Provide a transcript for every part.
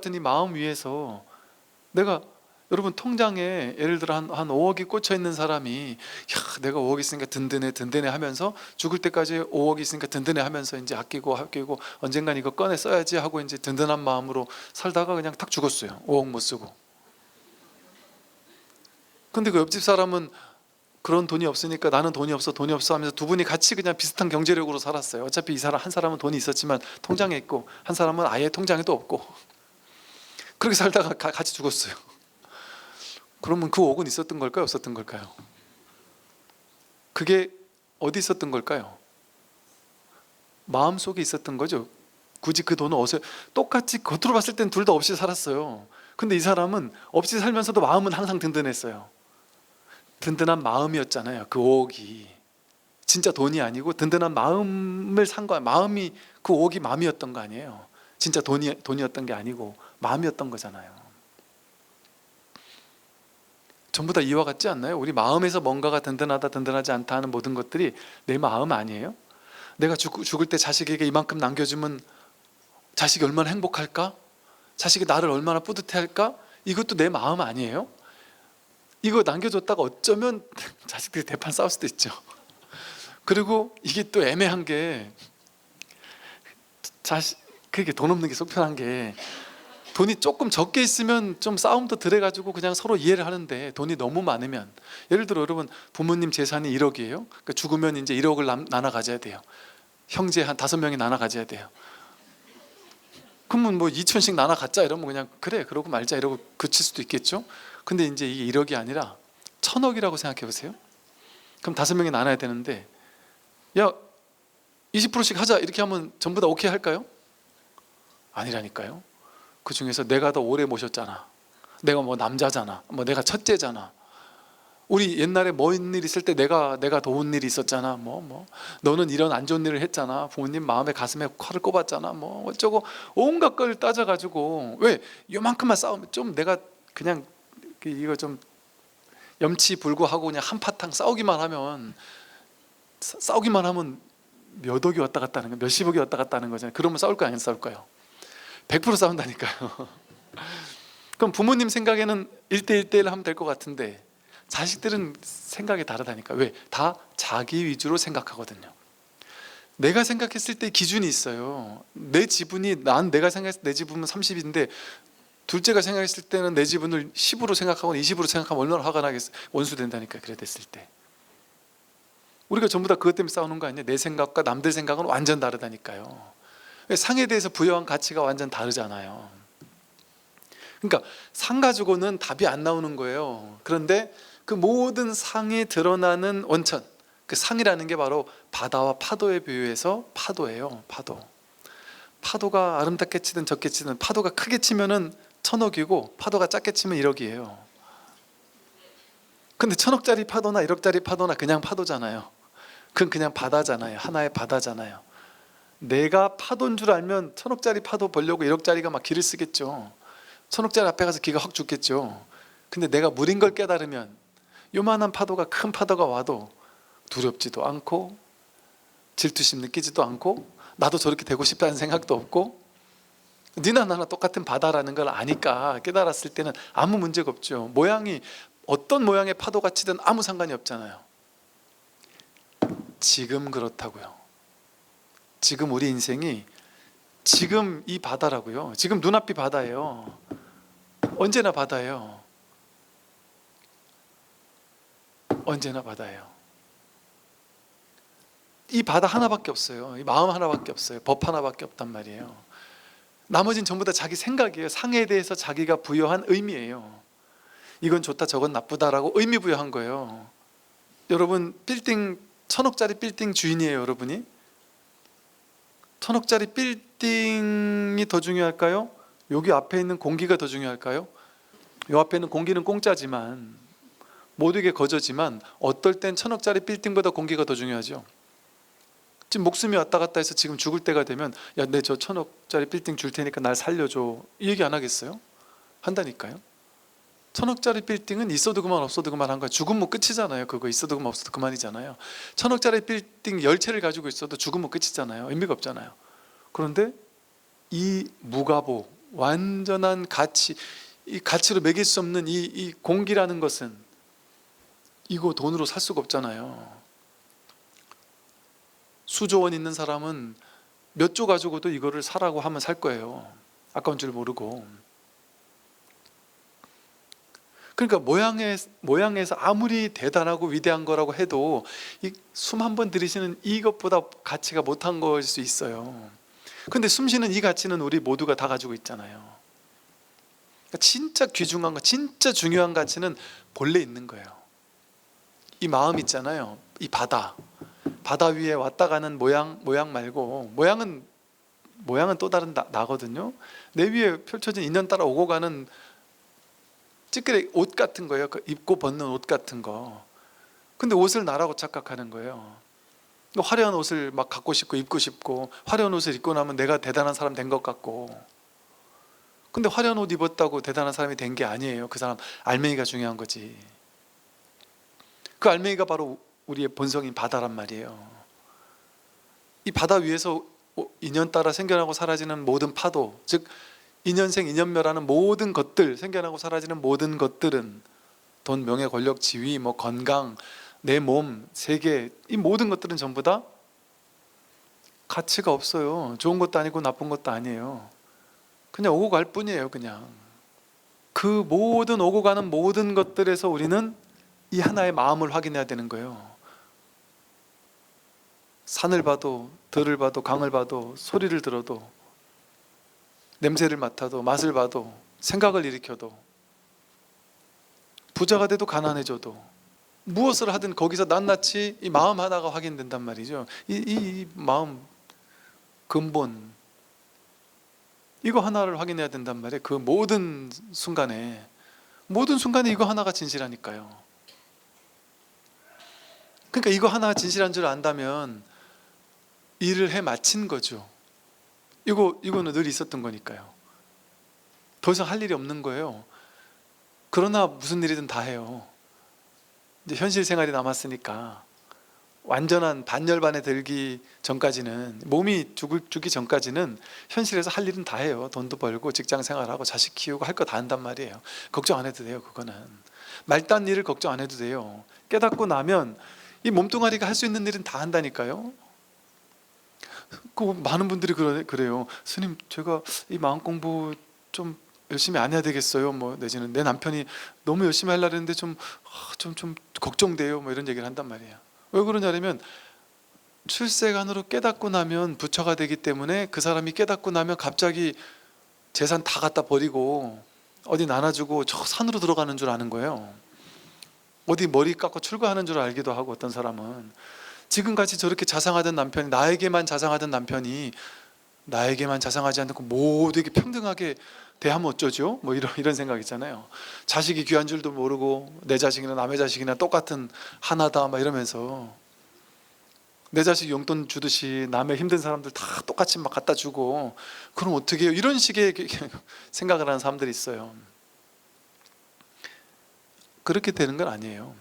같은 이 마음 위에서 내가, 여러분 통장에 예를 들어 한 5억이 꽂혀 있는 사람이 야 내가 5억 있으니까 든든해 하면서 죽을 때까지 5억이 있으니까 든든해 하면서 이제 아끼고 언젠간 이거 꺼내 써야지 하고 이제 든든한 마음으로 살다가 그냥 탁 죽었어요. 5억 못 쓰고. 근데 그 옆집 사람은 그런 돈이 없으니까 나는 돈이 없어 하면서 두 분이 같이 그냥 비슷한 경제력으로 살았어요. 어차피 이 사람 한 사람은 돈이 있었지만 통장에 있고 한 사람은 아예 통장에도 없고 그렇게 살다가 같이 죽었어요. 그러면 그 5억은 있었던 걸까요? 없었던 걸까요? 그게 어디 있었던 걸까요? 마음속에 있었던 거죠. 굳이 그 돈을 똑같이 겉으로 봤을 땐 둘 다 없이 살았어요. 근데 이 사람은 없이 살면서도 마음은 항상 든든했어요. 든든한 마음이었잖아요. 그 5억이 진짜 돈이 아니고 든든한 마음을 산 거야. 마음이, 그 5억이 마음이었던 거 아니에요. 진짜 돈이었던 게 아니고 마음이었던 거잖아요. 전부 다 이와 같지 않나요? 우리 마음에서 뭔가가 든든하다 든든하지 않다 하는 모든 것들이 내 마음 아니에요? 내가 죽을 때 자식에게 이만큼 남겨주면 자식이 얼마나 행복할까? 자식이 나를 얼마나 뿌듯해할까? 이것도 내 마음 아니에요? 이거 남겨줬다가 어쩌면 자식들이 대판 싸울 수도 있죠. 그리고 이게 또 애매한 게, 그게 돈 없는 게 속편한 게, 돈이 조금 적게 있으면 좀 싸움도 덜해가지고 그냥 서로 이해를 하는데, 돈이 너무 많으면, 예를 들어 여러분 부모님 재산이 1억이에요. 그러니까 죽으면 이제 1억을 나눠 가져야 돼요. 형제 한 5명이 나눠 가져야 돼요. 그러면 뭐 2천씩 나눠 갖자 이러면 그냥 그래 그러고 말자 이러고 그칠 수도 있겠죠. 근데 이제 이게 1억이 아니라 1,000억이라고 생각해 보세요. 그럼 5명이 나눠야 되는데, 야 20%씩 하자 이렇게 하면 전부 다 오케이 할까요? 아니라니까요. 그 중에서 내가 더 오래 모셨잖아, 내가 뭐 남자잖아, 뭐 내가 첫째잖아, 우리 옛날에 뭔 일 있을 때 내가 도운 일이 있었잖아, 뭐 너는 이런 안 좋은 일을 했잖아, 부모님 마음에 가슴에 칼을 꼽았잖아, 뭐 어쩌고 온갖 걸 따져가지고, 왜 요만큼만 싸우면 좀 내가 그냥 이거 좀 염치불구하고 그냥 한바탕 싸우기만 하면 몇 억이 왔다 갔다 하는 거야, 몇십억이 왔다 갔다 하는 거잖아요. 그러면 싸울까요? 안 싸울까요? 100% 싸운다니까요. 그럼 부모님 생각에는 1대1 하면 될 것 같은데 자식들은 생각이 다르다니까. 왜? 다 자기 위주로 생각하거든요. 내가 생각했을 때 기준이 있어요. 내 지분이, 내가 생각했을 때 내 지분은 30인데 둘째가 생각했을 때는 내 지분을 10으로 생각하고 20으로 생각하면 얼마나 화가 나겠어. 원수 된다니까. 그래 됐을 때 우리가 전부 다 그것 때문에 싸우는 거 아니에요? 내 생각과 남들 생각은 완전 다르다니까요. 상에 대해서 부여한 가치가 완전 다르잖아요. 그러니까 상 가지고는 답이 안 나오는 거예요. 그런데 그 모든 상에 드러나는 원천, 그 상이라는 게 바로 바다와 파도에 비유해서 파도예요. 파도가 아름답게 치든 적게 치든, 파도가 크게 치면은 1,000억이고 파도가 작게 치면 1억이에요. 근데 1,000억짜리 파도나 1억짜리 파도나 그냥 파도잖아요. 그건 그냥 바다잖아요. 하나의 바다잖아요. 내가 파도인 줄 알면 1,000억짜리 파도 보려고 1억짜리가 막 기를 쓰겠죠. 1,000억짜리 앞에 가서 기가 확 죽겠죠. 근데 내가 물인 걸 깨달으면 요만한 파도가, 큰 파도가 와도 두렵지도 않고 질투심 느끼지도 않고 나도 저렇게 되고 싶다는 생각도 없고, 니나 나나 똑같은 바다라는 걸 아니까 깨달았을 때는 아무 문제가 없죠. 모양이 어떤 모양의 파도가 치든 아무 상관이 없잖아요. 지금 그렇다고요. 지금 우리 인생이 지금 이 바다라고요. 지금 눈앞이 바다예요. 언제나 바다예요. 언제나 바다예요. 이 바다 하나밖에 없어요. 이 마음 하나밖에 없어요. 법 하나밖에 없단 말이에요. 나머지는 전부 다 자기 생각이에요. 상에 대해서 자기가 부여한 의미예요. 이건 좋다 저건 나쁘다라고 의미 부여한 거예요. 여러분 1,000억짜리 빌딩 주인이에요. 여러분이 1,000억짜리 빌딩이 더 중요할까요? 여기 앞에 있는 공기가 더 중요할까요? 이 앞에 있는 공기는 공짜지만, 모두에게 거저지만 어떨 땐 1,000억짜리 빌딩보다 공기가 더 중요하죠. 지금 목숨이 왔다 갔다 해서 지금 죽을 때가 되면 야, 내 저 1,000억짜리 빌딩 줄 테니까 날 살려줘, 이 얘기 안 하겠어요? 한다니까요. 1,000억짜리 빌딩은 있어도 그만 없어도 그만 한 거야. 죽으면 끝이잖아요. 그거 있어도 그만 없어도 그만이잖아요. 1,000억짜리 빌딩 10채를 가지고 있어도 죽으면 끝이잖아요. 의미가 없잖아요. 그런데 이 무가보, 완전한 가치, 이 가치로 매길 수 없는 이 공기라는 것은 이거 돈으로 살 수가 없잖아요. 수조 원 있는 사람은 몇 조 가지고도 이거를 사라고 하면 살 거예요. 아까운 줄 모르고. 그러니까 모양에서 아무리 대단하고 위대한 거라고 해도 숨 한 번 들이쉬는 이것보다 가치가 못한 걸 수 있어요. 근데 숨 쉬는 이 가치는 우리 모두가 다 가지고 있잖아요. 그러니까 진짜 귀중한 거, 진짜 중요한 가치는 본래 있는 거예요. 이 마음 있잖아요. 이 바다 위에 왔다 가는 모양 말고, 모양은 또 다른 나거든요. 내 위에 펼쳐진 인연 따라 오고 가는 찌끄레 옷 같은 거예요. 입고 벗는 옷 같은 거. 근데 옷을 나라고 착각하는 거예요. 화려한 옷을 막 갖고 싶고 입고 싶고, 화려한 옷을 입고 나면 내가 대단한 사람 된 것 같고. 근데 화려한 옷 입었다고 대단한 사람이 된 게 아니에요. 그 사람 알맹이가 중요한 거지. 그 알맹이가 바로 우리의 본성인 바다란 말이에요. 이 바다 위에서 인연 따라 생겨나고 사라지는 모든 파도, 즉 인연생 인연멸하는 모든 것들, 생겨나고 사라지는 모든 것들은 돈, 명예, 권력, 지위, 건강, 내 몸, 세계, 이 모든 것들은 전부 다 가치가 없어요. 좋은 것도 아니고 나쁜 것도 아니에요. 그냥 오고 갈 뿐이에요. 그냥 그 모든 오고 가는 모든 것들에서 우리는 이 하나의 마음을 확인해야 되는 거예요. 산을 봐도, 들을 봐도, 강을 봐도, 소리를 들어도, 냄새를 맡아도, 맛을 봐도, 생각을 일으켜도, 부자가 돼도 가난해져도, 무엇을 하든 거기서 낱낱이 이 마음 하나가 확인된단 말이죠. 이 마음 근본, 이거 하나를 확인해야 된단 말이에요. 그 모든 순간에 이거 하나가 진실하니까요. 그러니까 이거 하나가 진실한 줄 안다면 일을 해 마친 거죠. 이거는 늘 있었던 거니까요. 더 이상 할 일이 없는 거예요. 그러나 무슨 일이든 다 해요. 이제 현실 생활이 남았으니까 완전한 반열반에 들기 전까지는, 몸이 죽기 전까지는 현실에서 할 일은 다 해요. 돈도 벌고 직장 생활하고 자식 키우고 할 거 다 한단 말이에요. 걱정 안 해도 돼요. 그거는 말단 일을 걱정 안 해도 돼요. 깨닫고 나면 이 몸뚱아리가 할 수 있는 일은 다 한다니까요. 많은 분들이 그래요. 스님, 제가 이 마음 공부 좀 열심히 안 해야 되겠어요. 내지는 내 남편이 너무 열심히 하려고 했는데 좀 걱정돼요. 이런 얘기를 한단 말이에요. 왜 그러냐면 출세간으로 깨닫고 나면 부처가 되기 때문에, 그 사람이 깨닫고 나면 갑자기 재산 다 갖다 버리고 어디 나눠주고 저 산으로 들어가는 줄 아는 거예요. 어디 머리 깎고 출가하는 줄 알기도 하고, 어떤 사람은 지금같이 저렇게 자상하던 남편이, 나에게만 자상하던 남편이 나에게만 자상하지 않고 모두에게 평등하게 대하면 어쩌죠? 이런 생각 있잖아요. 자식이 귀한 줄도 모르고 내 자식이나 남의 자식이나 똑같은 하나다 이러면서, 내 자식 용돈 주듯이 남의 힘든 사람들 다 똑같이 갖다 주고, 그럼 어떻게 해요? 이런 식의 생각을 하는 사람들이 있어요. 그렇게 되는 건 아니에요.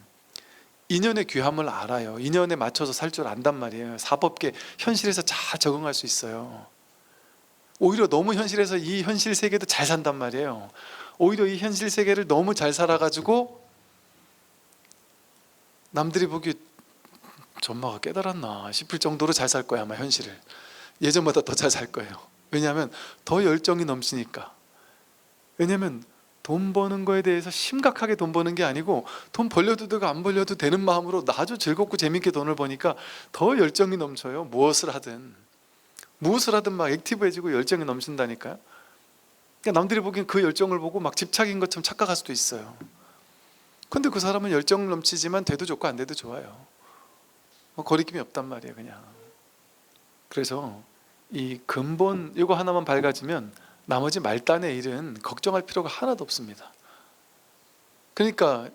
인연의 귀함을 알아요. 인연에 맞춰서 살 줄 안단 말이에요. 사법계 현실에서 잘 적응할 수 있어요. 오히려 너무 현실에서 이 현실 세계도 잘 산단 말이에요. 오히려 이 현실 세계를 너무 잘 살아가지고 남들이 보기 저 엄마가 깨달았나 싶을 정도로 잘 살 거야. 아마 현실을 예전보다 더 잘 살 거예요. 왜냐하면 더 열정이 넘치니까. 왜냐하면 돈 버는 거에 대해서 심각하게 돈 버는 게 아니고, 돈 벌려도 되고 안 벌려도 되는 마음으로 아주 즐겁고 재밌게 돈을 버니까 더 열정이 넘쳐요. 무엇을 하든 막 액티브해지고 열정이 넘친다니까요. 그러니까 남들이 보기엔 그 열정을 보고 막 집착인 것처럼 착각할 수도 있어요. 근데 그 사람은 열정 넘치지만 돼도 좋고 안 돼도 좋아요. 거리낌이 없단 말이에요. 그냥. 그래서 이 근본 이거 하나만 밝아지면 나머지 말단의 일은 걱정할 필요가 하나도 없습니다. 그러니까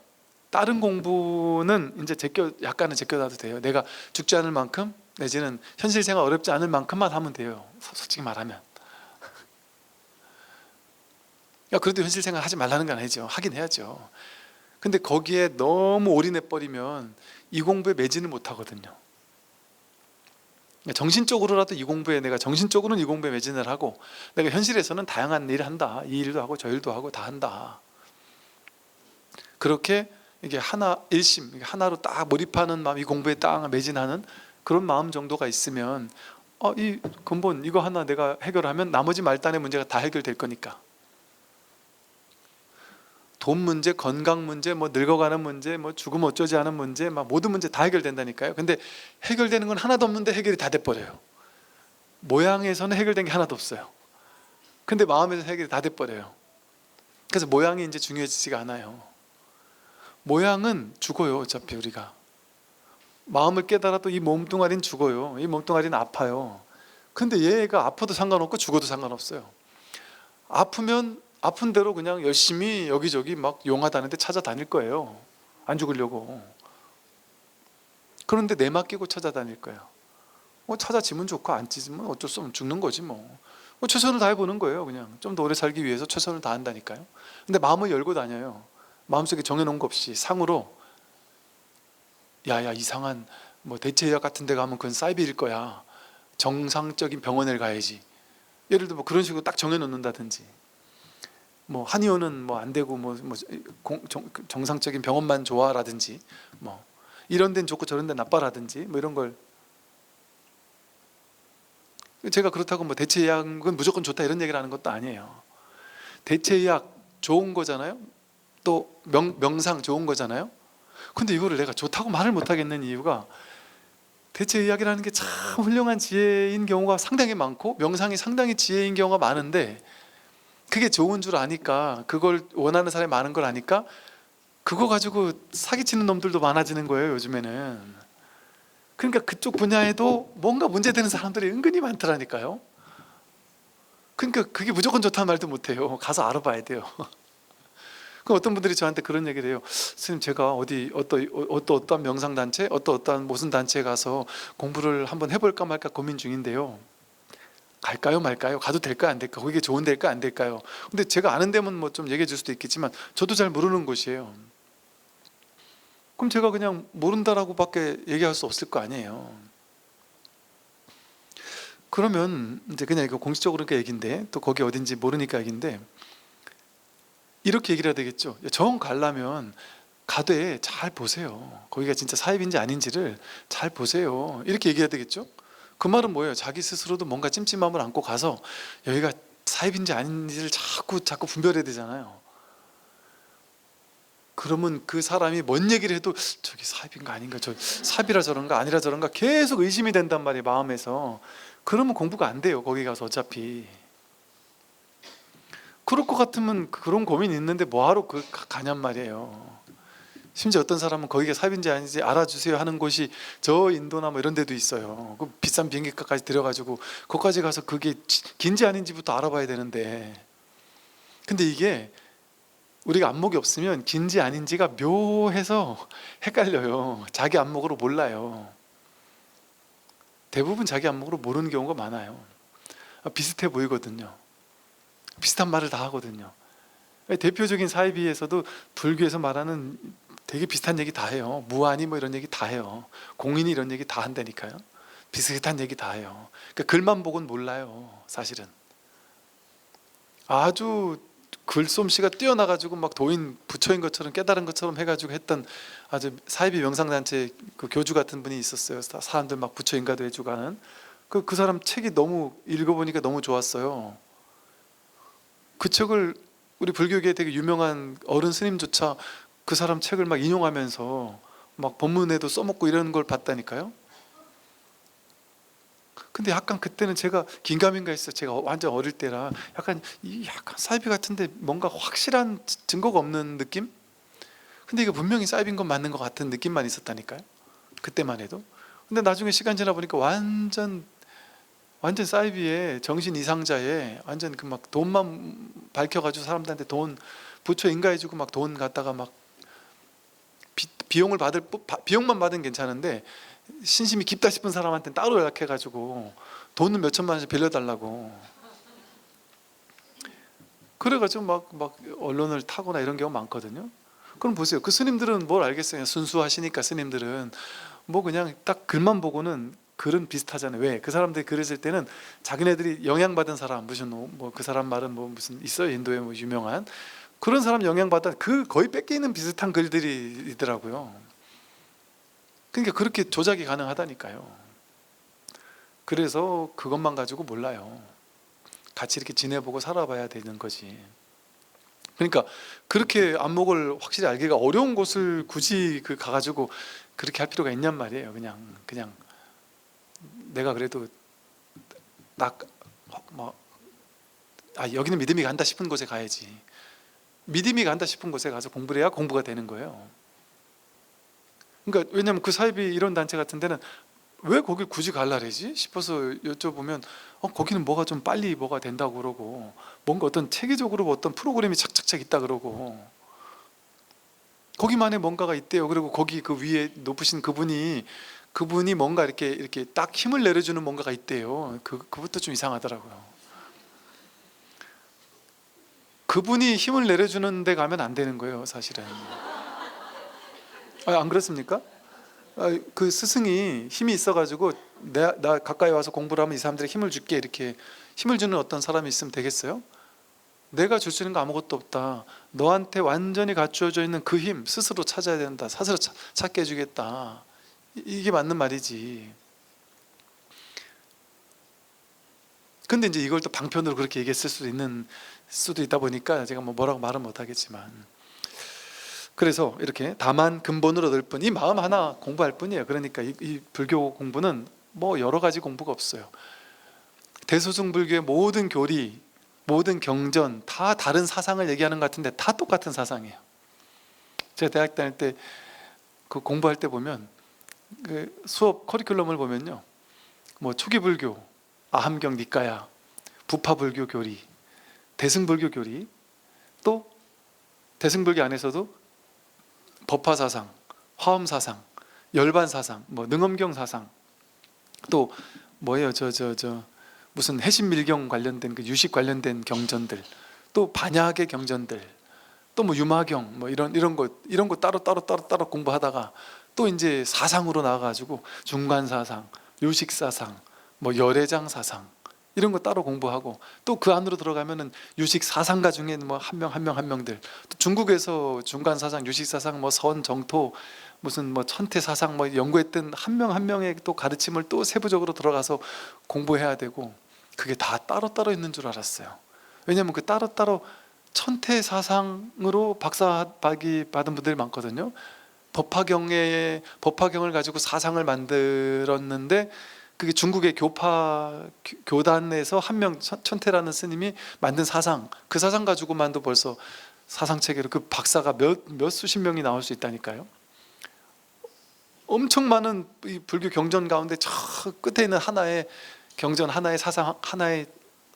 다른 공부는 이제 약간은 제껴놔도 돼요. 내가 죽지 않을 만큼, 내지는 현실 생활 어렵지 않을 만큼만 하면 돼요. 솔직히 말하면. 그래도 현실 생활 하지 말라는 건 아니죠. 하긴 해야죠. 근데 거기에 너무 올인해 버리면 이 공부에 매진을 못 하거든요. 정신적으로라도 이 공부에, 내가 정신적으로는 이 공부에 매진을 하고 내가 현실에서는 다양한 일을 한다. 이 일도 하고 저 일도 하고 다 한다. 그렇게 이게 하나 일심, 이게 하나로 딱 몰입하는 마음, 이 공부에 딱 매진하는 그런 마음 정도가 있으면 이 근본 이거 하나 내가 해결하면 나머지 말단의 문제가 다 해결될 거니까. 돈 문제, 건강 문제, 뭐 늙어가는 문제, 뭐 죽음 어쩌지 않은 문제, 막 모든 문제 다 해결된다니까요. 근데 해결되는 건 하나도 없는데 해결이 다 돼버려요. 모양에서는 해결된 게 하나도 없어요. 근데 마음에서 해결이 다 돼버려요. 그래서 모양이 이제 중요해지지가 않아요. 모양은 죽어요. 어차피 우리가 마음을 깨달아도 이 몸뚱아리는 죽어요. 이 몸뚱아리는 아파요. 근데 얘가 아파도 상관없고 죽어도 상관없어요. 아프면 아픈 대로 그냥 열심히 여기저기 막 용하다는데 찾아다닐 거예요. 안 죽으려고. 그런데 내 맡기고 찾아다닐 거예요. 찾아지면 좋고 안 찢으면 어쩔 수 없으면 죽는 거지 뭐. 최선을 다해보는 거예요. 그냥 좀 더 오래 살기 위해서 최선을 다한다니까요. 근데 마음을 열고 다녀요. 마음속에 정해놓은 거 없이 상으로 야야 이상한 뭐 대체의학 같은 데 가면 그건 사이비일 거야. 정상적인 병원에 가야지. 예를 들어 뭐 그런 식으로 딱 정해놓는다든지, 뭐 한의원은 뭐 안 되고 정상적인 병원만 좋아라든지, 뭐 이런 데는 좋고 저런 데는 나빠라든지, 뭐 이런 걸. 제가 그렇다고 뭐 대체의학은 무조건 좋다 이런 얘기를 하는 것도 아니에요. 대체의학 좋은 거잖아요. 또 명상 좋은 거잖아요. 근데 이거를 내가 좋다고 말을 못 하겠는 이유가, 대체의학이라는 게 참 훌륭한 지혜인 경우가 상당히 많고 명상이 상당히 지혜인 경우가 많은데, 그게 좋은 줄 아니까, 그걸 원하는 사람이 많은 걸 아니까 그거 가지고 사기치는 놈들도 많아지는 거예요 요즘에는. 그러니까 그쪽 분야에도 뭔가 문제되는 사람들이 은근히 많더라니까요. 그러니까 그게 무조건 좋다는 말도 못해요. 가서 알아봐야 돼요. 그 어떤 분들이 저한테 그런 얘기를 해요. 스님, 제가 어떠한 명상단체, 어떠한 무슨 단체에 가서 공부를 한번 해볼까 말까 고민 중인데요. 갈까요 말까요? 가도 될까 안 될까? 거기게 좋은 데일까 안 될까요? 근데 제가 아는 데면 뭐 좀 얘기해 줄 수도 있겠지만 저도 잘 모르는 곳이에요. 그럼 제가 그냥 모른다라고 밖에 얘기할 수 없을 거 아니에요. 그러면 이제 그냥 이거 공식적으로 얘기인데, 또 거기 어딘지 모르니까 얘기인데, 이렇게 얘기를 해야 되겠죠. 정 가려면 가되 잘 보세요. 거기가 진짜 사입인지 아닌지를 잘 보세요. 이렇게 얘기해야 되겠죠. 그 말은 뭐예요? 자기 스스로도 뭔가 찜찜함을 안고 가서 여기가 사입인지 아닌지를 자꾸 분별해야 되잖아요. 그러면 그 사람이 뭔 얘기를 해도 저기 사입인가 아닌가, 저 사입이라 저런가 아니라 저런가 계속 의심이 된단 말이에요, 마음에서. 그러면 공부가 안 돼요, 거기 가서 어차피. 그럴 것 같으면 그런 고민이 있는데 뭐하러 가냔 말이에요. 심지어 어떤 사람은 거기가 사입인지 아닌지 알아주세요 하는 곳이 저 인도나 뭐 이런 데도 있어요. 그 비싼 비행기값까지 들여가지고 거기까지 가서 그게 긴지 아닌지부터 알아봐야 되는데, 근데 이게 우리가 안목이 없으면 긴지 아닌지가 묘해서 헷갈려요. 자기 안목으로 몰라요. 대부분 자기 안목으로 모르는 경우가 많아요. 비슷해 보이거든요. 비슷한 말을 다 하거든요. 대표적인 사이비에서도 불교에서 말하는 되게 비슷한 얘기 다 해요. 무아니 뭐 이런 얘기 다 해요. 공인이 이런 얘기 다 한다니까요. 비슷한 얘기 다 해요. 그러니까 글만 보곤 몰라요, 사실은. 아주 글솜씨가 뛰어나가지고 막 도인 부처인 것처럼 깨달은 것처럼 해가지고 했던 아주 사이비 명상단체 그 교주 같은 분이 있었어요. 사람들 막 부처인가도 해주고 하는 그 사람 책이 너무 읽어보니까 너무 좋았어요. 그 책을 우리 불교계에 되게 유명한 어른 스님조차 그 사람 책을 막 인용하면서 막 법문에도 써먹고 이런 걸 봤다니까요. 근데 약간 그때는 제가 긴가민가 했어요. 제가 완전 어릴 때라 약간 사이비 같은데 뭔가 확실한 증거가 없는 느낌? 근데 이거 분명히 사이비인 건 맞는 것 같은 느낌만 있었다니까요, 그때만 해도. 근데 나중에 시간 지나 보니까 완전 사이비에 정신 이상자에 완전 그 막 돈만 밝혀가지고 사람들한테 돈 부처 인가해주고 막 돈 갖다가 막 비용만 받으면 괜찮은데 신심이 깊다 싶은 사람한테는 따로 연락해가지고 돈은 몇 천만 원씩 빌려달라고. 그래가지고 막 언론을 타거나 이런 경우 많거든요. 그럼 보세요. 그 스님들은 뭘 알겠어요. 순수하시니까 스님들은 뭐 그냥 딱 글만 보고는 글은 비슷하잖아요. 왜? 그 사람들이 글을 쓸 때는 자기네들이 영향받은 사람, 무슨 뭐 그 사람 말은 뭐 무슨 있어요. 인도에 뭐 유명한 그런 사람 영향받아 그 거의 뺏기는 비슷한 글들이 있더라고요. 그러니까 그렇게 조작이 가능하다니까요. 그래서 그것만 가지고 몰라요. 같이 이렇게 지내보고 살아봐야 되는 거지. 그러니까 그렇게 안목을 확실히 알기가 어려운 곳을 굳이 그 가가지고 그렇게 할 필요가 있냔 말이에요. 그냥 내가 그래도 여기는 믿음이 간다 싶은 곳에 가야지. 믿음이 간다 싶은 곳에 가서 공부를 해야 공부가 되는 거예요. 그러니까 왜냐하면 그 사이비 이런 단체 같은 데는 왜 거길 굳이 갈라래지 싶어서 여쭤보면 거기는 뭐가 좀 빨리 뭐가 된다고 그러고 뭔가 어떤 체계적으로 어떤 프로그램이 착착착 있다 그러고 거기만의 뭔가가 있대요. 그리고 거기 그 위에 높으신 그분이 뭔가 이렇게 딱 힘을 내려주는 뭔가가 있대요. 그것도 좀 이상하더라고요. 그분이 힘을 내려주는 데 가면 안 되는 거예요, 사실은. 안 그렇습니까? 그 스승이 힘이 있어가지고 나 가까이 와서 공부를 하면 이 사람들이 힘을 줄게 이렇게 힘을 주는 어떤 사람이 있으면 되겠어요? 내가 줄 수 있는 거 아무것도 없다. 너한테 완전히 갖추어져 있는 그 힘 스스로 찾아야 된다. 스스로 찾게 해주겠다. 이게 맞는 말이지. 근데 이제 이걸 또 방편으로 그렇게 얘기했을 수도 있다 보니까 제가 뭐라고 말은 못하겠지만, 그래서 이렇게 다만 근본으로 얻을 뿐, 이 마음 하나 공부할 뿐이에요. 그러니까 이 불교 공부는 뭐 여러 가지 공부가 없어요. 대소승불교의 모든 교리, 모든 경전 다 다른 사상을 얘기하는 것 같은데 다 똑같은 사상이에요. 제가 대학 다닐 때 그 공부할 때 보면 그 수업 커리큘럼을 보면요, 뭐 초기불교, 아함경 니까야, 부파불교 교리, 대승불교 교리, 또 대승불교 안에서도 법화사상, 화엄사상, 열반사상, 뭐 능엄경 사상, 또 뭐예요 무슨 해신밀경 관련된 그 유식 관련된 경전들, 또 반야의 경전들, 또 뭐 유마경 뭐 이런 거 따로 공부하다가 또 이제 사상으로 나와가지고 중관사상, 유식사상, 뭐 열애장 사상 이런 거 따로 공부하고, 또 그 안으로 들어가면은 유식 사상가 중에 뭐 한 명들, 또 중국에서 중관사상, 유식사상, 뭐 선정토, 무슨 뭐 천태사상 뭐 연구했던 한 명의 또 가르침을 또 세부적으로 들어가서 공부해야 되고, 그게 다 따로따로 있는 줄 알았어요. 왜냐하면 그 따로따로 천태사상으로 박사학위 받은 분들이 많거든요. 법화경을 가지고 사상을 만들었는데 그게 중국의 교단에서 한 명, 천태라는 스님이 만든 사상, 그 사상 가지고만도 벌써 사상체계로 그 박사가 몇 수십 명이 나올 수 있다니까요. 엄청 많은 이 불교 경전 가운데 저 끝에 있는 하나의 경전, 하나의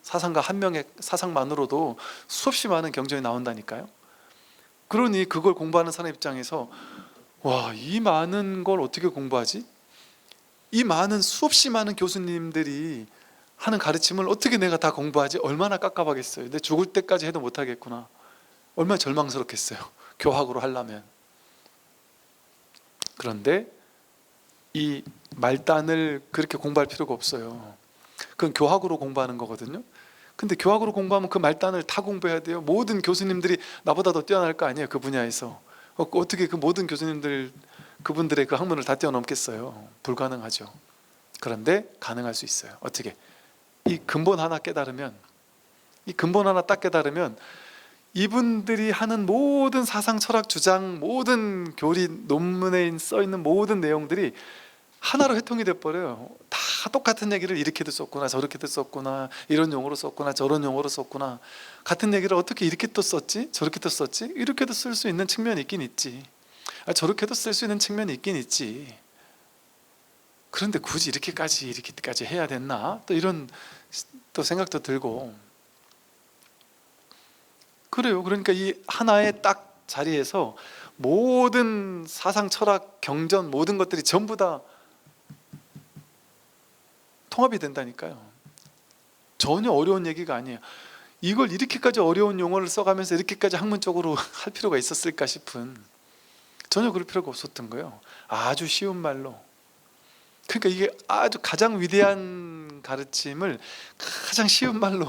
사상가 한 명의 사상만으로도 수없이 많은 경전이 나온다니까요. 그러니 그걸 공부하는 사람 입장에서 와, 이 많은 걸 어떻게 공부하지? 이 많은 수없이 많은 교수님들이 하는 가르침을 어떻게 내가 다 공부하지? 얼마나 깝깝하겠어요. 내 죽을 때까지 해도 못하겠구나. 얼마나 절망스럽겠어요. 교학으로 하려면. 그런데 이 말단을 그렇게 공부할 필요가 없어요. 그건 교학으로 공부하는 거거든요. 근데 교학으로 공부하면 그 말단을 다 공부해야 돼요. 모든 교수님들이 나보다 더 뛰어날 거 아니에요, 그 분야에서. 어떻게 그 모든 교수님들, 그분들의 그 학문을 다 뛰어넘겠어요? 불가능하죠. 그런데 가능할 수 있어요. 어떻게? 이 근본 하나 깨달으면, 이분들이 하는 모든 사상, 철학, 주장, 모든 교리, 논문에 써있는 모든 내용들이 하나로 회통이 돼버려요. 다 똑같은 얘기를 이렇게도 썼구나, 저렇게도 썼구나, 이런 용어로 썼구나, 저런 용어로 썼구나, 같은 얘기를 어떻게 이렇게 또 썼지, 저렇게 또 썼지, 이렇게도 쓸 수 있는 측면이 있긴 있지, 저렇게도 쓸 수 있는 측면이 있긴 있지. 그런데 굳이 이렇게까지 해야 됐나? 또 이런 또 생각도 들고 그래요. 그러니까 이 하나의 딱 자리에서 모든 사상, 철학, 경전 모든 것들이 전부 다 통합이 된다니까요. 전혀 어려운 얘기가 아니에요. 이걸 이렇게까지 어려운 용어를 써가면서 이렇게까지 학문적으로 할 필요가 있었을까 싶은, 전혀 그럴 필요가 없었던 거예요. 아주 쉬운 말로. 그러니까 이게 아주 가장 위대한 가르침을 가장 쉬운 말로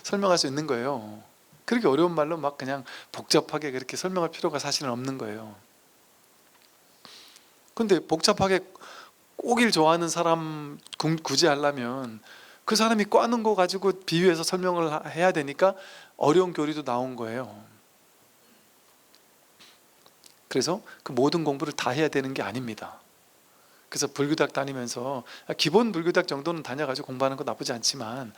설명할 수 있는 거예요. 그렇게 어려운 말로 막 그냥 복잡하게 그렇게 설명할 필요가 사실은 없는 거예요. 근데 복잡하게 꼬기를 좋아하는 사람 굳이 하려면 그 사람이 꽈는 거 가지고 비유해서 설명을 해야 되니까 어려운 교리도 나온 거예요. 그래서 그 모든 공부를 다 해야 되는 게 아닙니다. 그래서 불교대학 다니면서 기본 불교대학 정도는 다녀가지고 공부하는 거 나쁘지 않지만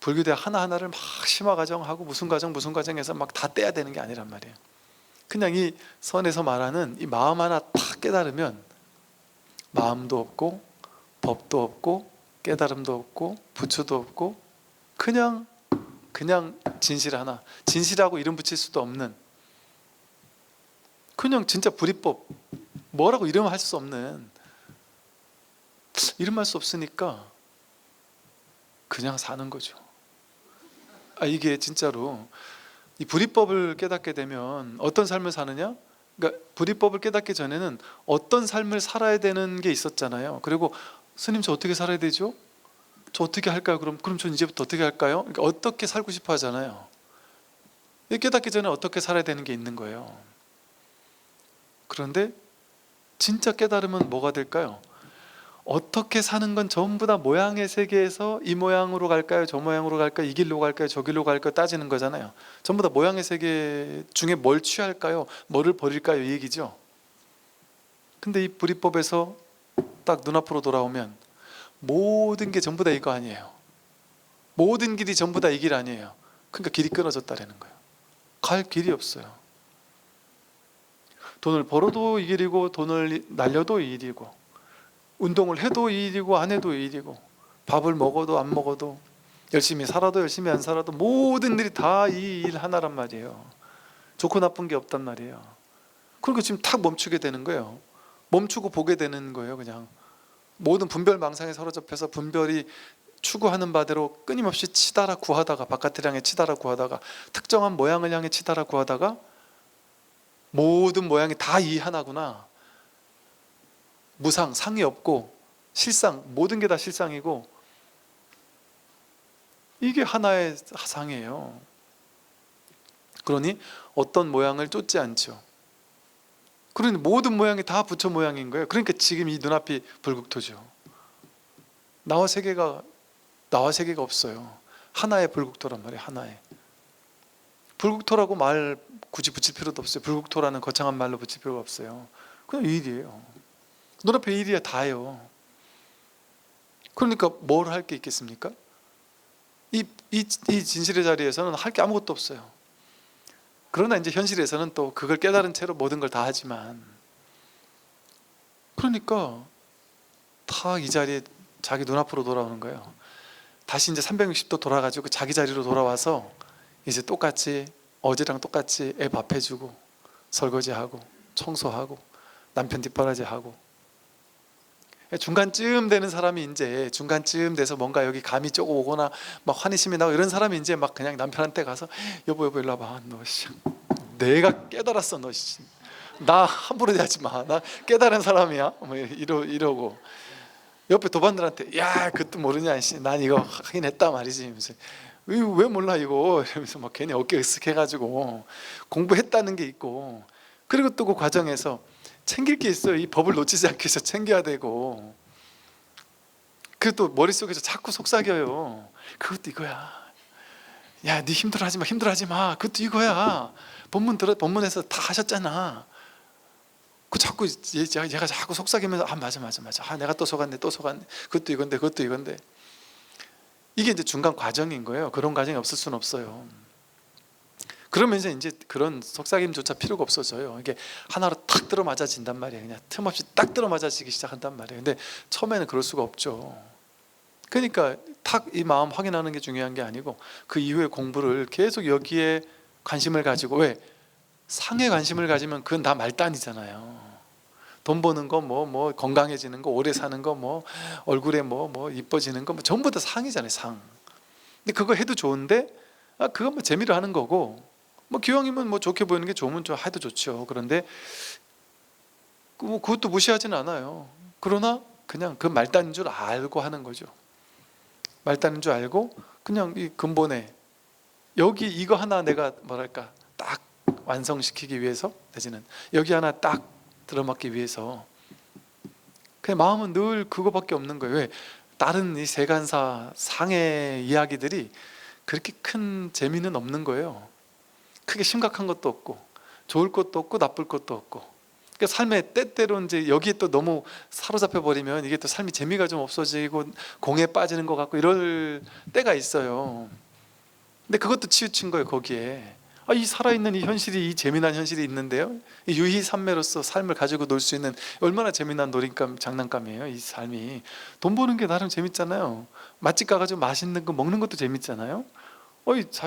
불교대학 하나하나를 막 심화과정하고 무슨 과정에서 막 다 떼야 되는 게 아니란 말이에요. 그냥 이 선에서 말하는 이 마음 하나 딱 깨달으면 마음도 없고 법도 없고 깨달음도 없고 부처도 없고 그냥 진실 하나, 진실하고 이름 붙일 수도 없는 그냥 진짜 불이법, 뭐라고 이름할 수 없는, 이름할 수 없으니까 그냥 사는 거죠. 이게 진짜로 이 불이법을 깨닫게 되면 어떤 삶을 사느냐? 그러니까 불이법을 깨닫기 전에는 어떤 삶을 살아야 되는 게 있었잖아요. 그리고 스님 저 어떻게 살아야 되죠? 저 어떻게 할까요? 그럼 저 이제부터 어떻게 할까요? 그러니까 어떻게 살고 싶어 하잖아요. 깨닫기 전에 어떻게 살아야 되는 게 있는 거예요. 그런데 진짜 깨달으면 뭐가 될까요? 어떻게 사는 건 전부 다 모양의 세계에서 이 모양으로 갈까요? 저 모양으로 갈까요? 이 길로 갈까요? 저 길로 갈까요? 따지는 거잖아요. 전부 다 모양의 세계 중에 뭘 취할까요? 뭐를 버릴까요? 이 얘기죠. 근데 이 불이법에서 딱 눈앞으로 돌아오면 모든 게 전부 다 이거 아니에요. 모든 길이 전부 다 이 길 아니에요. 그러니까 길이 끊어졌다라는 거예요. 갈 길이 없어요. 돈을 벌어도 이 길이고 돈을 날려도 이 일이고 운동을 해도 이 일이고 안 해도 이 일이고 밥을 먹어도 안 먹어도 열심히 살아도 열심히 안 살아도 모든 일이 다 이 일 하나란 말이에요. 좋고 나쁜 게 없단 말이에요. 그러니까 지금 탁 멈추게 되는 거예요. 멈추고 보게 되는 거예요. 그냥 모든 분별 망상에 사로잡혀서 분별이 추구하는 바대로 끊임없이 치달아 구하다가 바깥을 향해 치달아 구하다가 특정한 모양을 향해 치달아 구하다가 모든 모양이 다 이 하나구나. 무상, 상이 없고 실상, 모든 게 다 실상이고 이게 하나의 상이에요. 그러니 어떤 모양을 쫓지 않죠. 그러니 모든 모양이 다 부처 모양인 거예요. 그러니까 지금 이 눈앞이 불국토죠. 나와 세계가 없어요. 하나의 불국토란 말이에요. 하나의 불국토라고 말 굳이 붙일 필요도 없어요. 불국토라는 거창한 말로 붙일 필요가 없어요. 그냥 이 일이에요. 눈앞에 이 일이야 다예요. 그러니까 뭘 할 게 있겠습니까? 이 진실의 자리에서는 할 게 아무것도 없어요. 그러나 이제 현실에서는 또 그걸 깨달은 채로 모든 걸 다 하지만 그러니까 다 이 자리에 자기 눈앞으로 돌아오는 거예요. 다시 이제 360도 돌아가지고 자기 자리로 돌아와서 이제 똑같이 어제랑 똑같이 애 밥 해주고 설거지하고 청소하고 남편 뒷바라지하고 중간쯤 되는 사람이 이제 중간쯤 돼서 뭔가 여기 감이 쪼고 오거나 막 환희심이 나고 이런 사람이 이제 막 그냥 남편한테 가서 여보 일로 와봐. 너 씨, 내가 깨달았어. 너 씨, 나 함부로 대하지 마. 나 깨달은 사람이야. 뭐 이러고 옆에 도반들한테 야 그것도 모르냐. 씨, 난 이거 하긴 했다 말이지. 왜 몰라 이거 이러면서 막 괜히 어깨 으쓱해가지고 공부했다는 게 있고 그리고 또 그 과정에서 챙길 게 있어요. 이 법을 놓치지 않기 위해서 챙겨야 되고 그리고 또 머릿속에서 자꾸 속삭여요. 그것도 이거야. 야, 네 힘들어하지 마. 그것도 이거야. 본문에서 다 하셨잖아. 그 자꾸 얘가 자꾸 속삭이면서 맞아. 내가 또 속았네. 그것도 이건데. 이게 이제 중간 과정인 거예요. 그런 과정이 없을 수는 없어요. 그러면서 이제 그런 속삭임조차 필요가 없어져요. 이게 하나로 탁 들어맞아진단 말이에요. 그냥 틈없이 딱 들어맞아지기 시작한단 말이에요. 근데 처음에는 그럴 수가 없죠. 그러니까 탁 이 마음 확인하는 게 중요한 게 아니고 그 이후에 공부를 계속 여기에 관심을 가지고 왜? 상에 관심을 가지면 그건 다 말단이잖아요. 돈 버는 거 뭐 건강해지는 거 오래 사는 거 뭐 얼굴에 뭐 이뻐지는 거 뭐 전부 다 상이잖아요. 상. 근데 그거 해도 좋은데 그건 뭐 재미로 하는 거고 뭐 기왕이면 뭐 좋게 보이는 게 좋으면 좀 해도 좋죠. 그런데 그것도 무시하지는 않아요. 그러나 그냥 그 말단인 줄 알고 하는 거죠. 말단인 줄 알고 그냥 이 근본에 여기 이거 하나 내가 뭐랄까 딱 완성시키기 위해서, 내지는 여기 하나 딱 들어맞기 위해서 그냥 마음은 늘 그거밖에 없는 거예요. 왜? 다른 이 세간사 상의 이야기들이 그렇게 큰 재미는 없는 거예요. 크게 심각한 것도 없고 좋을 것도 없고 나쁠 것도 없고. 그러니까 삶의 때때로 이제 여기에 또 너무 사로잡혀 버리면 이게 또 삶이 재미가 좀 없어지고 공에 빠지는 것 같고 이럴 때가 있어요. 근데 그것도 치우친 거예요. 거기에 이 살아있는 이 현실이, 이 재미난 현실이 있는데요, 이 유희산매로서 삶을 가지고 놀 수 있는 얼마나 재미난 놀잇감, 장난감이에요. 이 삶이 돈 버는 게 나름 재밌잖아요. 맛집 가가지고 맛있는 거 먹는 것도 재밌잖아요.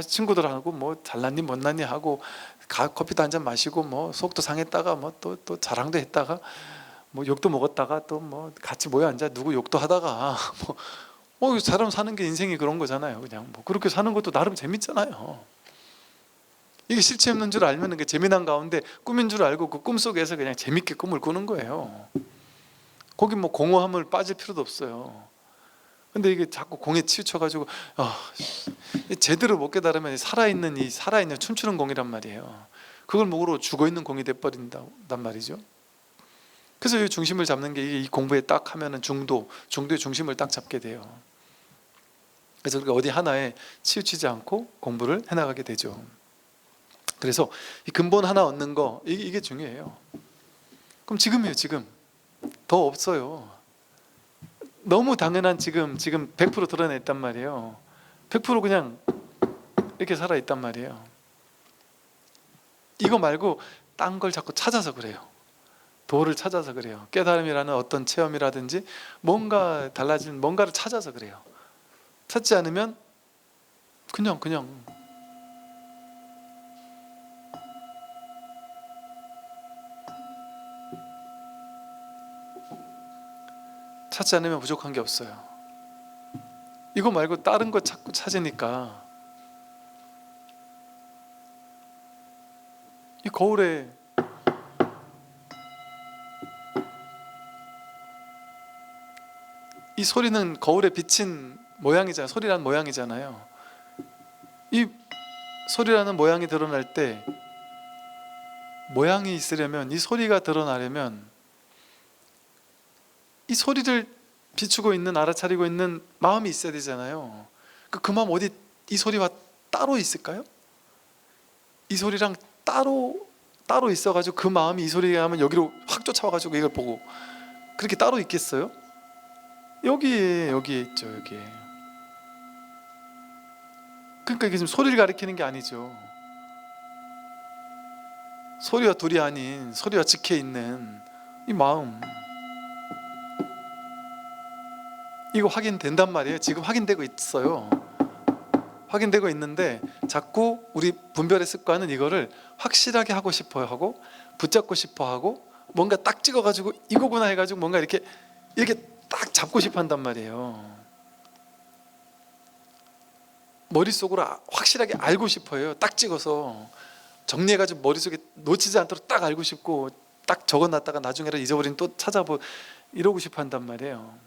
친구들하고 뭐 잘났니 못났니 하고 커피도 한잔 마시고 뭐 속도 상했다가 뭐 또 자랑도 했다가 뭐 욕도 먹었다가 또 뭐 같이 모여 앉아 누구 욕도 하다가 사람 사는 게 인생이 그런 거잖아요. 그냥 뭐 그렇게 사는 것도 나름 재밌잖아요. 이게 실체 없는 줄 알면 그 재미난 가운데 꿈인 줄 알고 그 꿈속에서 그냥 재밌게 꿈을 꾸는 거예요. 거기 뭐 공허함을 빠질 필요도 없어요. 근데 이게 자꾸 공에 치우쳐가지고 제대로 못 깨달으면 살아있는 춤추는 공이란 말이에요. 그걸 목으로 죽어있는 공이 돼버린단 말이죠. 그래서 이 중심을 잡는 게 이 공부에 딱 하면은 중도의 중심을 딱 잡게 돼요. 그래서 우리가 어디 하나에 치우치지 않고 공부를 해나가게 되죠. 그래서 이 근본 하나 얻는 거, 이게 중요해요. 그럼 지금이에요. 지금 더 없어요. 너무 당연한 지금 100% 드러냈단 말이에요. 100% 그냥 이렇게 살아있단 말이에요. 이거 말고 딴 걸 자꾸 찾아서 그래요. 도를 찾아서 그래요. 깨달음이라는 어떤 체험이라든지 뭔가 달라진 뭔가를 찾아서 그래요. 찾지 않으면 그냥 찾지 않으면 부족한 게 없어요. 이거 말고 다른 거 자꾸 찾으니까 이 거울에 이 소리는 거울에 비친 모양이잖아요. 소리라는 모양이잖아요. 이 소리라는 모양이 드러날 때 모양이 있으려면, 이 소리가 드러나려면 이 소리를 비추고 있는, 알아차리고 있는 마음이 있어야 되잖아요. 그 마음 어디 이 소리와 따로 있을까요? 이 소리랑 따로 있어가지고 그 마음이 이 소리가 하면 여기로 확 쫓아와가지고 이걸 보고 그렇게 따로 있겠어요? 여기에 있죠. 여기에. 그러니까 이게 지금 소리를 가리키는 게 아니죠. 소리와 둘이 아닌 소리와 직해 있는 이 마음, 이거 확인된단 말이에요. 지금 확인되고 있어요. 확인되고 있는데 자꾸 우리 분별의 습관은 이거를 확실하게 하고 싶어 하고 붙잡고 싶어 하고 뭔가 딱 찍어가지고 이거구나 해가지고 뭔가 이렇게 딱 잡고 싶어 한단 말이에요. 머릿속으로 확실하게 알고 싶어요. 딱 찍어서 정리해가지고 머릿속에 놓치지 않도록 딱 알고 싶고 딱 적어놨다가 나중에라도 잊어버리면 또 찾아보 이러고 싶어 한단 말이에요.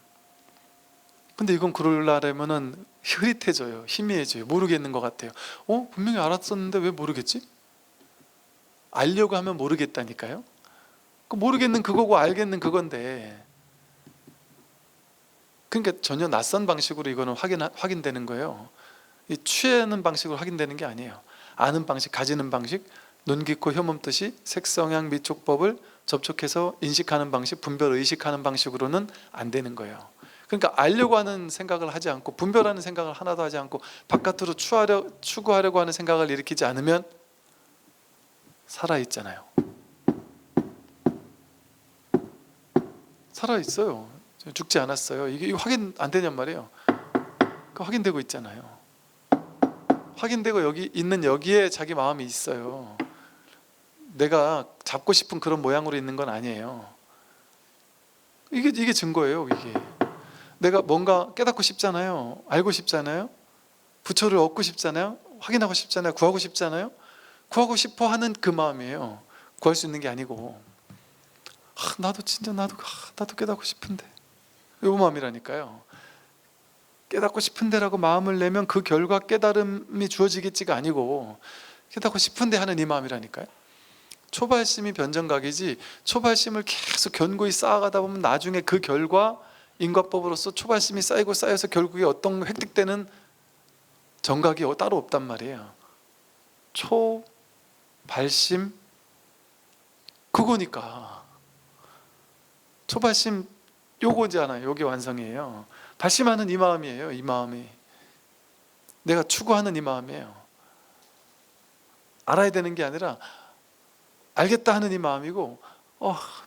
근데 이건 그러려면은 흐릿해져요. 희미해져요. 모르겠는 것 같아요. 분명히 알았었는데 왜 모르겠지? 알려고 하면 모르겠다니까요. 모르겠는 그거고 알겠는 그건데, 그러니까 전혀 낯선 방식으로 이거는 확인되는 거예요. 이 취하는 방식으로 확인되는 게 아니에요. 아는 방식, 가지는 방식, 눈, 귀, 코, 혀, 몸, 뜻이 색성향, 미촉법을 접촉해서 인식하는 방식, 분별, 의식하는 방식으로는 안 되는 거예요. 그러니까 알려고 하는 생각을 하지 않고 분별하는 생각을 하나도 하지 않고 바깥으로 추구하려고 하는 생각을 일으키지 않으면 살아있잖아요. 살아있어요. 죽지 않았어요. 이게 확인 안 되냔 말이에요. 확인되고 있잖아요. 확인되고 여기 있는 여기에 자기 마음이 있어요. 내가 잡고 싶은 그런 모양으로 있는 건 아니에요. 이게 증거예요. 이게 내가 뭔가 깨닫고 싶잖아요. 알고 싶잖아요. 부처를 얻고 싶잖아요. 확인하고 싶잖아요. 구하고 싶잖아요. 구하고 싶어 하는 그 마음이에요. 구할 수 있는 게 아니고 나도 깨닫고 싶은데 요 마음이라니까요. 깨닫고 싶은데라고 마음을 내면 그 결과 깨달음이 주어지겠지가 아니고 깨닫고 싶은데 하는 이 마음이라니까요. 초발심이 변정각이지, 초발심을 계속 견고히 쌓아가다 보면 나중에 그 결과 인과법으로서 초발심이 쌓이고 쌓여서 결국에 어떤 획득되는 정각이 따로 없단 말이에요. 초발심 그거니까. 초발심 요거잖아요. 요게 완성이에요. 발심하는 이 마음이에요. 이 마음이 내가 추구하는 이 마음이에요. 알아야 되는 게 아니라 알겠다 하는 이 마음이고,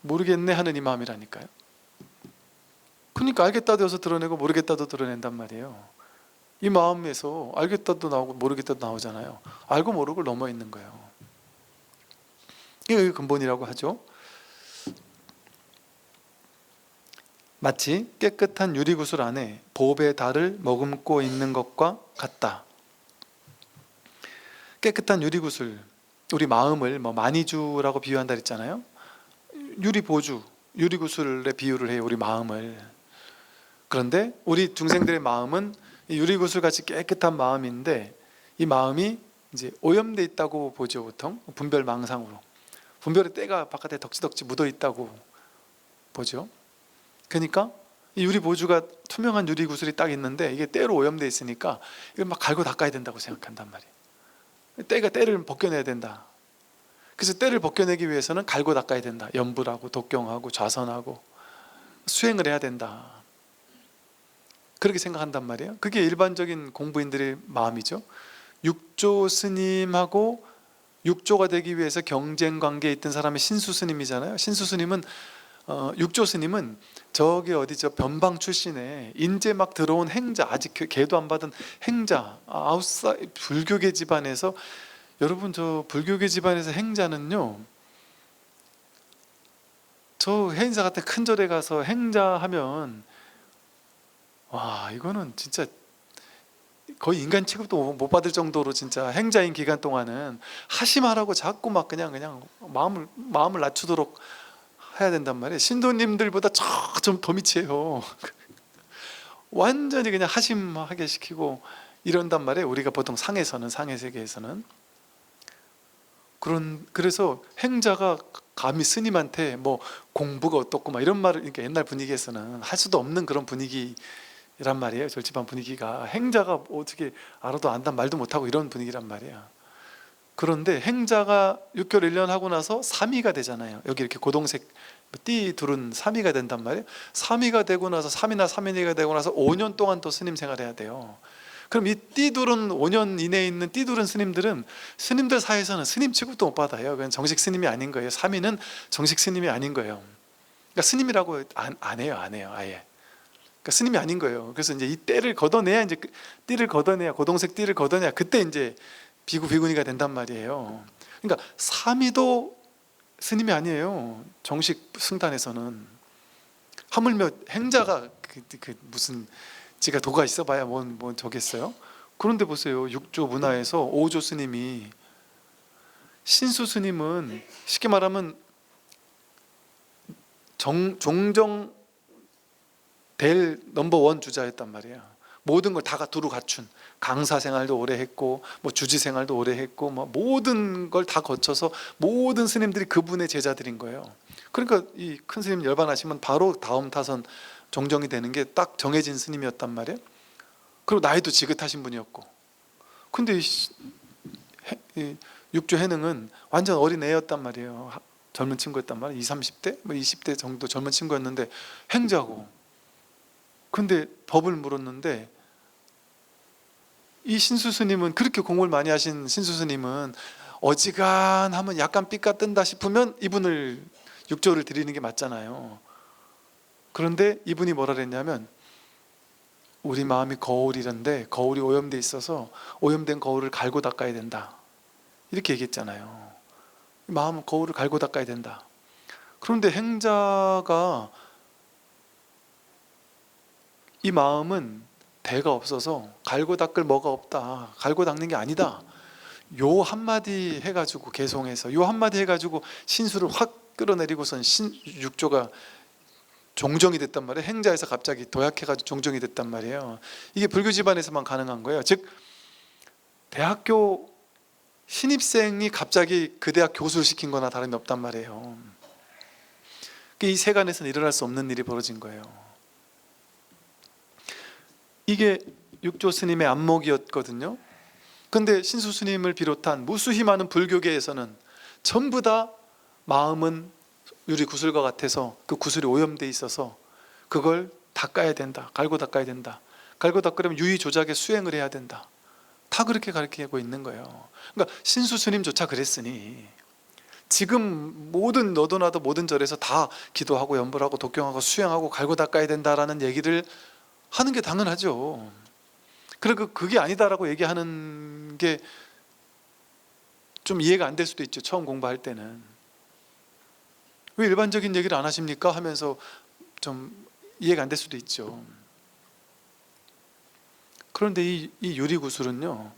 모르겠네 하는 이 마음이라니까요. 그러니까 알겠다도 여기서 드러내고 모르겠다도 드러낸단 말이에요. 이 마음에서 알겠다도 나오고 모르겠다도 나오잖아요. 알고 모르고를 넘어 있는 거예요. 이게 근본이라고 하죠. 마치 깨끗한 유리구슬 안에 보배 달을 머금고 있는 것과 같다. 깨끗한 유리구슬, 우리 마음을 마니주라고 비유한다 그랬잖아요. 유리보주, 유리구슬에 비유를 해요. 우리 마음을. 그런데 우리 중생들의 마음은 유리구슬 같이 깨끗한 마음인데, 이 마음이 이제 오염돼 있다고 보죠. 보통 분별망상으로 분별의 때가 바깥에 덕지덕지 묻어 있다고 보죠. 그러니까 이 유리보주가 투명한 유리구슬이 딱 있는데 이게 때로 오염돼 있으니까 이걸 막 갈고 닦아야 된다고 생각한단 말이에요. 때를 벗겨내야 된다. 그래서 때를 벗겨내기 위해서는 갈고 닦아야 된다. 염불하고 독경하고 좌선하고 수행을 해야 된다. 그렇게 생각한단 말이에요. 그게 일반적인 공부인들의 마음이죠. 육조 스님하고 육조가 되기 위해서 경쟁 관계에 있던 사람이 신수 스님이잖아요. 신수 스님은 육조 스님은 저기 어디죠, 변방 출신에 인제 막 들어온 행자, 아직 계도 안 받은 행자, 아웃사이 불교계 집안에서, 여러분 저 불교계 집안에서 행자는요, 저 행자 같은 큰 절에 가서 행자 하면 와, 이거는 진짜 거의 인간 취급도 못 받을 정도로 진짜 행자인 기간 동안은 하심하라고 자꾸 막 그냥 마음을 낮추도록 해야 된단 말이에요. 신도님들보다 좀 더 밑이에요. 완전히 그냥 하심하게 시키고 이런단 말이에요. 우리가 보통 상의 세계에서는. 그래서 행자가 감히 스님한테 뭐 공부가 어떻고 막 이런 말을, 그러니까 옛날 분위기에서는 할 수도 없는 그런 분위기란 말이에요. 절집안 분위기가. 행자가 어떻게 알아도 안단 말도 못하고 이런 분위기란 말이에요. 그런데 행자가 6개월 1년 하고 나서 삼위가 되잖아요. 여기 이렇게 고동색 띠 둘은 삼위가 된단 말이에요. 삼위가 되고 나서 3이나 3인이가 되고 나서 5년 동안 또 스님 생활해야 돼요. 그럼 이 띠둘은 5년 이내에 있는 띠둘은 스님들은 스님들 사이에서는 스님 취급도 못 받아요. 그냥 정식 스님이 아닌 거예요. 3위는 정식 스님이 아닌 거예요. 그러니까 스님이라고 안 해요 아예. 그러니까 스님이 아닌 거예요. 그래서 이제 이 띠를 걷어내야, 이제 띠를 걷어내야, 고동색 띠를 걷어내야 그때 이제 비구니가 된단 말이에요. 그러니까 3위도 스님이 아니에요. 정식 승단에서는. 하물며 행자가 무슨 지가 도가 있어봐야 뭐 저겠어요. 그런데 보세요. 육조 문화에서 오조 스님이, 신수 스님은 쉽게 말하면 종정 될 넘버원 주자였단 말이에요. 모든 걸 다 두루 갖춘, 강사 생활도 오래 했고 뭐 주지 생활도 오래 했고 뭐 모든 걸 다 거쳐서 모든 스님들이 그분의 제자들인 거예요. 그러니까 이 큰 스님 열반하시면 바로 다음 타선 종정이 되는 게 딱 정해진 스님이었단 말이에요. 그리고 나이도 지긋하신 분이었고. 근데 이 육조 해능은 완전 어린 애였단 말이에요. 젊은 친구였단 말이에요. 20, 30대? 뭐 20대 정도 젊은 친구였는데 행자고. 근데 법을 물었는데 이 신수스님은, 그렇게 공부를 많이 하신 신수스님은 어지간하면 약간 삐까 뜬다 싶으면 이분을 육조를 드리는 게 맞잖아요. 그런데 이분이 뭐라 그랬냐면, 우리 마음이 거울이란데 거울이 오염돼 있어서 오염된 거울을 갈고 닦아야 된다, 이렇게 얘기했잖아요. 마음 거울을 갈고 닦아야 된다. 그런데 행자가 이 마음은 대가 없어서 갈고 닦을 뭐가 없다, 갈고 닦는 게 아니다, 요 한마디 해가지고, 개송해서 요 한마디 해가지고 신수를 확 끌어내리고선 육조가, 그 요 한마디 해가지고 신수를 확 끌어내리고선 육조가, 그 요 한마디 해가지고 신수를 확 끌어내리고선 육조가, 그 요 한마디 해가지고 신수를 확 끌어내리고선 육조가, 그 요 한마디 해가지고 신수를 확 끌어내리고선 육조가 종정이 됐단 말이에요. 행자에서 갑자기 도약해가지고 종정이 됐단 말이에요. 이게 불교 집안에서만 가능한 거예요. 즉 대학교 신입생이 갑자기 그 대학 교수를 시킨 거나 다름이 없단 말이에요. 이 세간에서는 일어날 수 없는 일이 벌어진 거예요. 이게 육조 스님의 안목이었거든요. 근데 신수 스님을 비롯한 무수히 많은 불교계에서는 전부 다 마음은 유리 구슬과 같아서 그 구슬이 오염돼 있어서 그걸 닦아야 된다. 갈고 닦아야 된다. 갈고 닦으려면 유의 조작에 수행을 해야 된다. 다 그렇게 가르치고 있는 거예요. 그러니까 신수 스님조차 그랬으니 지금 모든 너도 나도 모든 절에서 다 기도하고 염불하고 독경하고 수행하고 갈고 닦아야 된다라는 얘기를 하는 게 당연하죠. 그리고 그게 아니다라고 얘기하는 게 좀 이해가 안 될 수도 있죠. 처음 공부할 때는 왜 일반적인 얘기를 안 하십니까? 하면서 좀 이해가 안 될 수도 있죠. 그런데 이 유리구슬은요,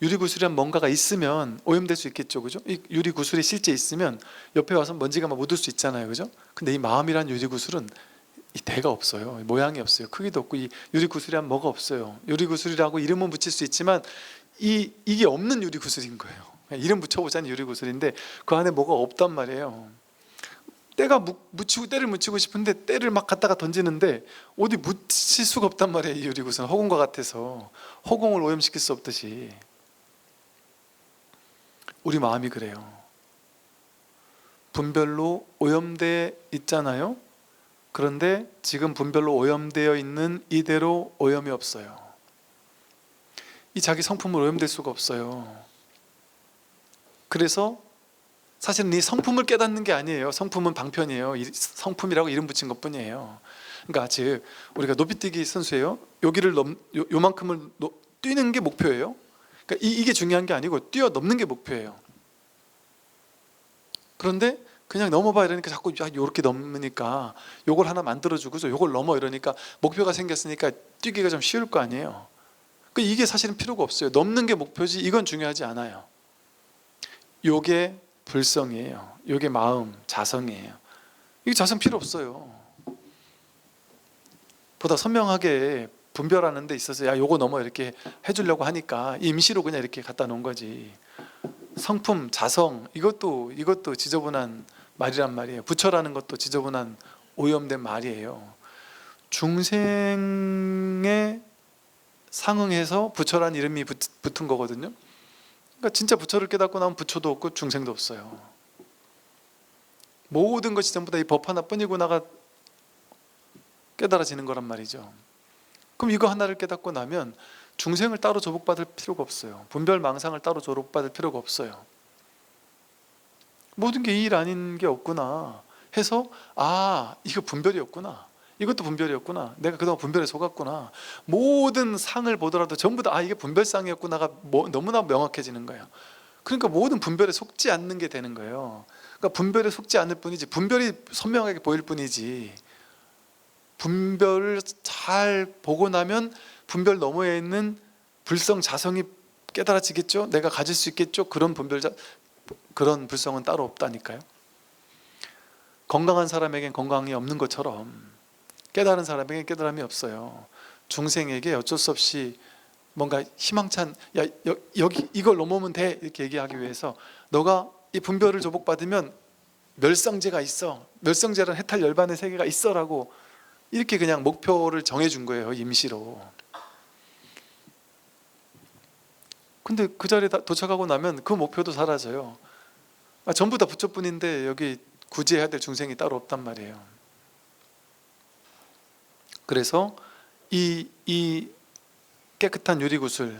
유리구슬이란 뭔가가 있으면 오염될 수 있겠죠, 그죠? 이 유리구슬이 실제 있으면 옆에 와서 먼지가 막 묻을 수 있잖아요, 그죠? 근데 이 마음이란 유리구슬은 이 대가 없어요. 모양이 없어요. 크기도 없고 이 유리구슬이란 뭐가 없어요. 유리구슬이라고 이름은 붙일 수 있지만 이게 없는 유리구슬인 거예요. 이름 붙여보자는 유리구슬인데 그 안에 뭐가 없단 말이에요. 때를 묻히고 싶은데 때를 막 갖다가 던지는데 어디 묻힐 수가 없단 말이에요. 이 유리구슬은 허공과 같아서 허공을 오염시킬 수 없듯이 우리 마음이 그래요. 분별로 오염돼 있잖아요. 그런데 지금 분별로 오염되어 있는 이대로 오염이 없어요. 이 자기 성품을 오염될 수가 없어요. 그래서 사실은 이 성품을 깨닫는 게 아니에요. 성품은 방편이에요. 성품이라고 이름 붙인 것 뿐이에요. 그러니까 즉 우리가 높이뛰기 선수예요. 여기를 요만큼을 뛰는 게 목표예요. 그러니까 이게 중요한 게 아니고 뛰어넘는 게 목표예요. 그런데 그냥 넘어봐 이러니까 자꾸 이렇게 넘으니까 요걸 하나 만들어주고서 요걸 넘어 이러니까 목표가 생겼으니까 뛰기가 좀 쉬울 거 아니에요. 이게 사실은 필요가 없어요. 넘는 게 목표지 이건 중요하지 않아요. 요게 불성이에요. 요게 마음, 자성이에요. 이게 자성 필요 없어요. 보다 선명하게 분별하는 데 있어서 야 요거 넘어 이렇게 해주려고 하니까 임시로 그냥 이렇게 갖다 놓은 거지. 성품, 자성 이것도 지저분한 말이란 말이에요. 부처라는 것도 지저분한 오염된 말이에요. 중생에 상응해서 부처라는 이름이 붙은 거거든요. 그러니까 진짜 부처를 깨닫고 나면 부처도 없고 중생도 없어요. 모든 것이 전부 다 이 법 하나뿐이구나가 깨달아지는 거란 말이죠. 그럼 이거 하나를 깨닫고 나면 중생을 따로 조복받을 필요가 없어요. 분별망상을 따로 조복받을 필요가 없어요. 모든 게 이 일 아닌 게 없구나 해서 이거 분별이었구나. 이것도 분별이었구나. 내가 그동안 분별에 속았구나. 모든 상을 보더라도 전부 다 이게 분별상이었구나가 너무나 명확해지는 거예요. 그러니까 모든 분별에 속지 않는 게 되는 거예요. 그러니까 분별에 속지 않을 뿐이지 분별이 선명하게 보일 뿐이지 분별을 잘 보고 나면 분별 너머에 있는 불성 자성이 깨달아지겠죠? 내가 가질 수 있겠죠? 그런 불성은 따로 없다니까요. 건강한 사람에겐 건강이 없는 것처럼 깨달은 사람에게 깨달음이 없어요. 중생에게 어쩔 수 없이 뭔가 희망찬 여기 이걸 넘으면 돼 이렇게 얘기하기 위해서 너가 이 분별을 조복받으면 멸성제가 있어. 멸성제라는 해탈 열반의 세계가 있어라고 이렇게 그냥 목표를 정해준 거예요. 임시로. 근데 그 자리에 도착하고 나면 그 목표도 사라져요. 전부 다 부처뿐인데 여기 구제해야 될 중생이 따로 없단 말이에요. 그래서 이 깨끗한 유리구슬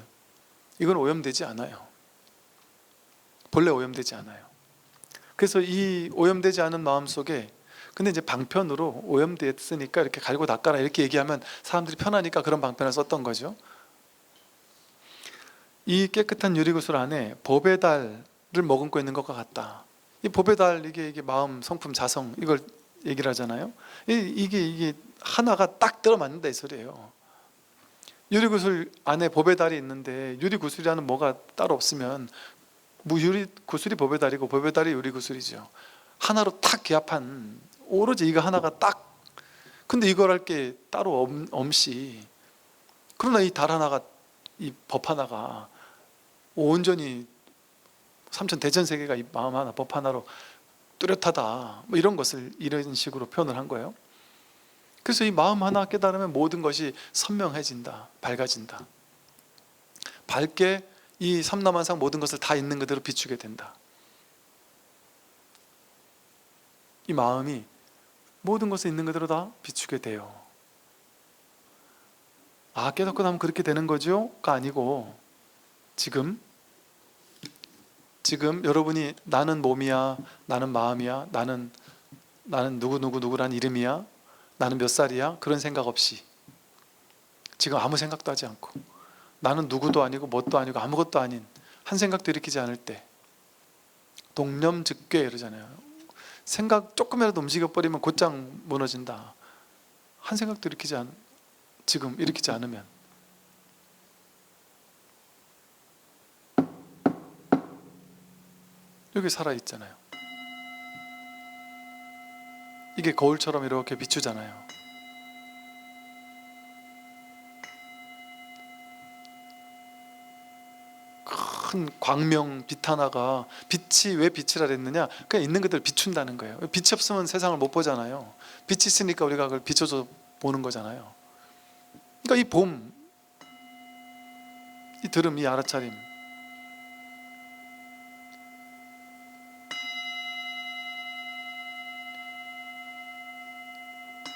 이건 오염되지 않아요. 본래 오염되지 않아요. 그래서 이 오염되지 않은 마음속에 근데 이제 방편으로 오염됐으니까 이렇게 갈고 닦아라 이렇게 얘기하면 사람들이 편하니까 그런 방편을 썼던 거죠. 이 깨끗한 유리구슬 안에 법의 달을 머금고 있는 것과 같다. 이 법의 달 이게 마음, 성품, 자성 이걸 얘기를 하잖아요. 이게 하나가 딱 들어맞는다 이 소리예요. 유리구슬 안에 법의 달이 있는데 유리구슬이라는 뭐가 따로 없으면 유리구슬이 법의 달이고 법의 달이 유리구슬이죠. 하나로 탁 기합한 오로지 이거 하나가 딱, 근데 이걸 할 게 따로 없이, 그러나 이 달 하나가, 이 법 하나가 온전히 삼천 대천세계가 이 마음 하나, 법 하나로 뚜렷하다, 뭐 이런 것을 이런 식으로 표현을 한 거예요. 그래서 이 마음 하나 깨달으면 모든 것이 선명해진다, 밝아진다. 밝게 이 삼라만상 모든 것을 다 있는 그대로 비추게 된다. 이 마음이 모든 것을 있는 그대로 다 비추게 돼요. 아, 깨닫고 나면 그렇게 되는 거죠?가 아니고, 지금 여러분이 나는 몸이야, 나는 마음이야, 나는 누구라는 이름이야, 나는 몇 살이야, 그런 생각 없이, 지금 아무 생각도 하지 않고, 나는 누구도 아니고 뭣도 아니고 아무것도 아닌 한 생각도 일으키지 않을 때, 동념즉괴 이러잖아요. 생각 조금이라도 움직여버리면 곧장 무너진다. 한 생각도 지금 일으키지 않으면. 여기 살아있잖아요. 이게 거울처럼 이렇게 비추잖아요. 큰 광명 빛 하나가, 빛이 왜 빛이라 그랬느냐, 그냥 있는 그대로 비춘다는 거예요. 빛이 없으면 세상을 못 보잖아요. 빛이 있으니까 우리가 그걸 비춰서 보는 거잖아요. 그러니까 이 봄, 이 들음, 이 알아차림,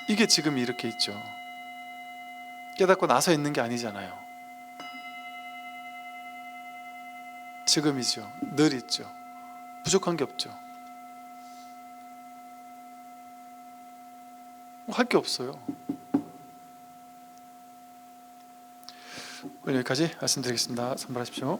이게 지금 이렇게 있죠. 깨닫고 나서 있는 게 아니잖아요. 지금이죠. 늘 있죠. 부족한 게 없죠. 할 게 없어요. 오늘 여기까지 말씀드리겠습니다. 선발하십시오.